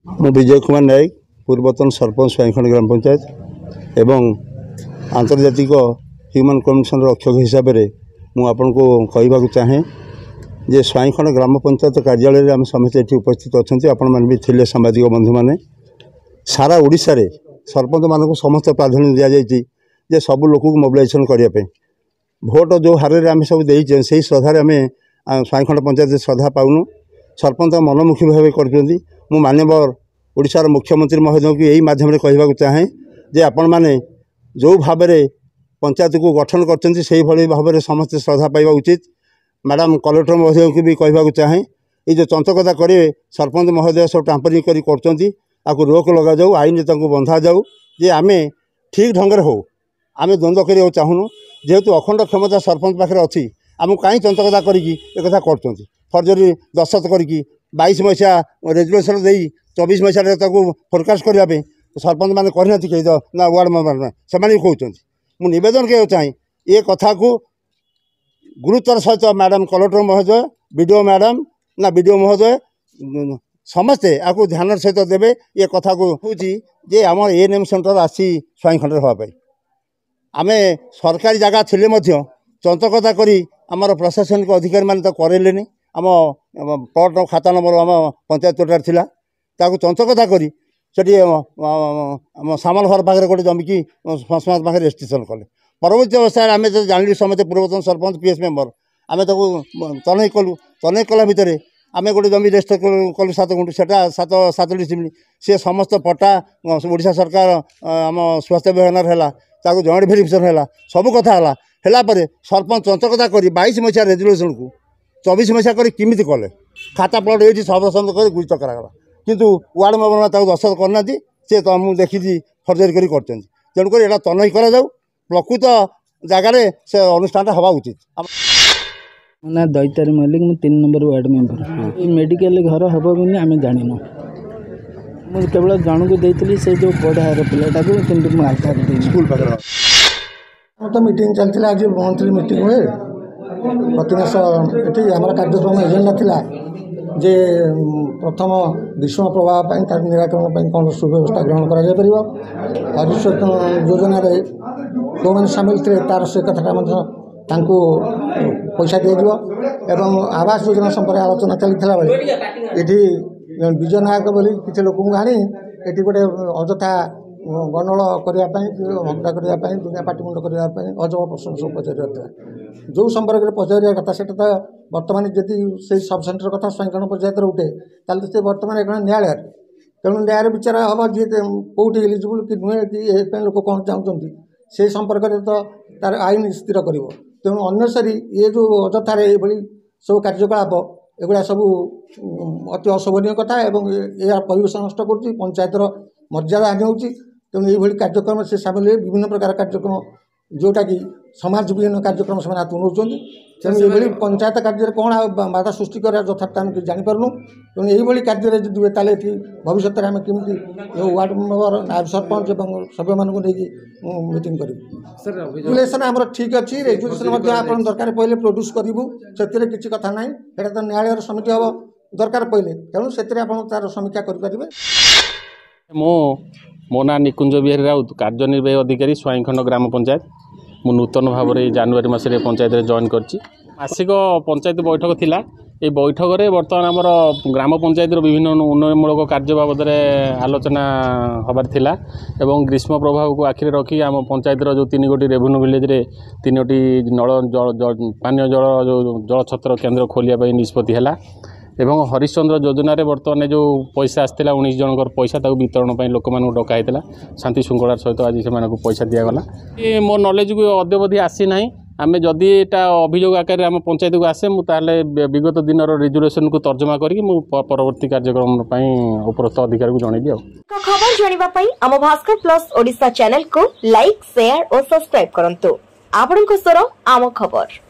ମୁଁ विजय कुमार नायक पूर्वतन सरपंच स्वाईखंड ग्राम पंचायत एवं आंतर्जातिक ह्यूमन कमिशन रक्षक हिसाब से मुझे कहवाक चाहे जे स्वाईखंड ग्राम पंचायत कार्यालय आम समस्ते ये उपस्थित अच्छा आपण मैंने भी थे सांबादिक बंधु मैंने सारा ओडिशा रे सरपंच मानक समस्त प्राधान्य दि जाए जे सब लोक को मोबिलाइजेशन करने भोट जो हारे आम सब देचे से श्रद्धार आम स्वाईखंड पंचायत श्रद्धा पाऊनु सरपंच मनमुखी भाव कर माननीय ओडिशार मुख्यमंत्री महोदय को यही माध्यम कहवाक चाहे जे आपण मैंने जो भाव में पंचायत को गठन कर भाव में समस्त श्रद्धा पाइबा उचित। मैडम कलेक्टर महोदय को भी कहवाक चाहे ये जो चंचकता करे सरपंच महोदय सब टांपरिंग कर रोक लगा जाऊ आईन बंधा जाऊ जे आम ठीक ढंग से हो आम द्वंद्व कर चाहूनु जेहेतु अखंड क्षमता सरपंच पाखे अच्छी आमको कहीं चंचकता कर फर्जरी दस्तखत करके 22 मसीहा रेजुलेसन दे 24 मसीह फोरकास्ट करने सरपंच मैंने करना कही ना वार्ड मेम्बर से कहते मुझे नवेदन किया चाहे ये कथा को गुरुत्वर सहित मैडम कलेक्टर महोदय बीडीओ मैडम ना बीडीओ महोदय समस्ते आपको ध्यान सहित देवे ये कथा को हूँ जे आम एएनएम सेंटर आसी स्वाईखंड हाँपाई आम सरकारी जगह थिले चंचकता करी आमर प्रशासनिक अधिकारी मैंने तो करें आम प्लट खाता नंबर आम पंचायत तोटार थिला ताकू चंचकता करी सेठी आम सामान घर पाखे गोटे जमिकी श्मशान पाखे रेजिस्ट्रेशन कले परवर्ती अवस्था आम जानलु समस्त पूर्वतन सरपंच पीएस मेम्बर आम तनई कलु तनई कला भितर आम गोटे जमी रेजिस्टर कलु 7 गुंठ से 7 डिसिमिल सी समस्त पट्टा ओडिशा सरकार आम स्वास्थ्य विभाग है जॉइंट वेरिफिकेशन है सब कथा है सरपंच चंचकता करी 22 मसीहा रेजुलेसन को 24 मसीहा कर किमिति कले खाता प्लट ये सब कर गुरुत्व करागला किंतु वार्ड मेम्बर दस्तखत करना सी तो मुझे देखी फर्जरी कर तेणुक यहाँ तनई कर प्रकृत जगार से अनुष्ठान हवा उचित। ना दैतारी मल्लिक मु 3 नंबर वार्ड मेम्बर मेडिकल घर हम भी आम जान मुझे केवल जन को देती से जो पढ़ार पिलाटा को स्कूल तो मीटिंग चलता आज मंथली मीटिंग हुए प्रतिमास ये आम कार्यक्रम एजेंडा थिला जे प्रथम विषम प्रभाव निराकरण कौन सुव्यवस्था ग्रहण कर हरीश योजन जो मैंने सामिल थे तार से कथा पैसा दिज्व एवं आवास योजना संपर्क आलोचना चलता बेले ये विजय नायक बोली किसी लोक आनी ये गोटे अजथा गणल करने हत्या करने दुनिया पाटिमुंड करने अजब प्रश्न सब पचार जो संपर्क में पचार कथा से बर्तमान जदि से सब सेंटर कथा स्वाईखंड पंचायत उठे ताल से बर्तमान एक न्यायालय तेणु न्याय विचार हम जी कौटी एलिजिबल कि नुहे कि लोक कौन चाहते से संपर्क में तो तार आईन स्थिर कर तेणु अनेसरी ये जो अजथार ये सब कार्यकलाप एगुड़ा सब अति अशोभनीय कथा एवं यह परिवेश नष्ट कर पंचायतर मर्यादा हानि हो तेणु ये कार्यक्रम से सामिल हुए विभिन्न प्रकार कार्यक्रम जोटा कि समाज विहीन कार्यक्रम से हाथ नौकरी तेणु ये पंचायत कार्य कौन बाधा सृष्टि कर यथार्थ आम कि जापरूँ तेणु यही कार्य जो हुए ताले भविष्य में आम कमी वार्ड मेम्बर नायब सरपंच और सभ्य मानक मीटिंग करूँ रेजुलेसन आम ठीक अच्छी रेजुलेसन आप दरकार पहले प्रोड्यूस करूँ से किसी कथा ना ये तो न्यायालय समिति हम दरकार पहले तेणु से तार समीक्षा करें। मो ना निकुंज बिहारी राउत कार्यनिर्वाही अधिकारी स्वाईखंड ग्राम पंचायत मु नूतन भाव में जनवरी मसीह पंचायत जॉइन कर मासिक पंचायत बैठक थिला ये बैठक में बर्तमान आमर ग्राम पंचायत विभिन्न उन्नयनमूलक कार्य बाबद आलोचना हबार थिला एवं ग्रीष्म प्रभाव को आखिरी रखी आम पंचायत जो 3 गोटी रेवेन्यू विलेज रे 3 नल पानीय जल जो जल छत्र केन्द्र खोलिया निष्पत्ति है एवं हरिश्चंद्र योजना रे बर्तमान जो पैसा आसाला 19 जनकर पैसा वितरण पर लोक मान डकाई शांति श्रृंखलार सहित आज से पैसा दिगला ये मो नॉलेज को अद्यवधि आसी ना आम जदि यहाँ अभियोग आकार आम पंचायत को आसे मुझे विगत दिन रेजुलेसन को तर्जमा करी परवर्ती कार्यक्रम उपरस्थ अधिकारी को जनइबी। खबर जानिबा आम भास्कर प्लस ओडिशा चैनल को लाइक शेयर और सब्सक्राइब करंतु आपन को स्वर आम खबर।